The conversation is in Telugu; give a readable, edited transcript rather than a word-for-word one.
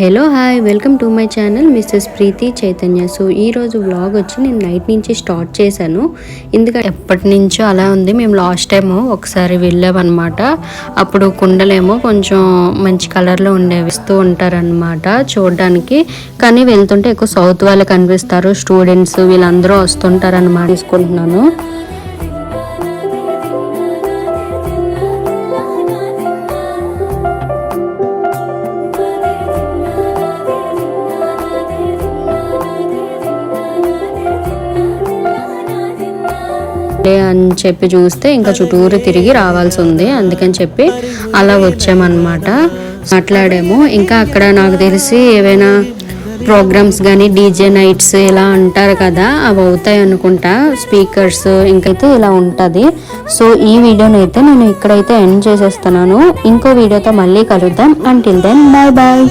Hello hi welcome to my channel Mrs Preethi Chaitanya. So ఈరోజు వ్లాగ్ వచ్చి నేను నైట్ నుంచి స్టార్ట్ చేశాను. ఎందుకంటే ఎప్పటి నుంచో అలా ఉంది. మేము లాస్ట్ టైం ఒకసారి వెళ్ళామన్నమాట. అప్పుడు కుండలేమో కొంచెం మంచి కలర్లో ఉండేవిస్తూ ఉంటారనమాట చూడడానికి. కానీ వెళ్తుంటే ఎక్కువ సౌత్ వాళ్ళు కనిపిస్తారు, స్టూడెంట్స్ వీళ్ళందరూ వస్తుంటారనమాట. తీసుకుంటున్నాను. అని చెప్పి చూస్తే ఇంకా చుట్టూరు తిరిగి రావాల్సి ఉంది. అందుకని చెప్పి అలా వచ్చామన్నమాట. మాట్లాడాము. ఇంకా అక్కడ నాకు తెలిసి ఏవైనా ప్రోగ్రామ్స్ కానీ డీజే నైట్స్ ఇలా అంటారు కదా, అవి అవుతాయి అనుకుంటా. స్పీకర్స్ ఇంకైతే ఇలా ఉంటుంది. సో ఈ వీడియోని అయితే నేను ఇక్కడైతే ఎండ్ చేసేస్తున్నాను. ఇంకో వీడియోతో మళ్ళీ కలుద్దాం. Until then bye bye.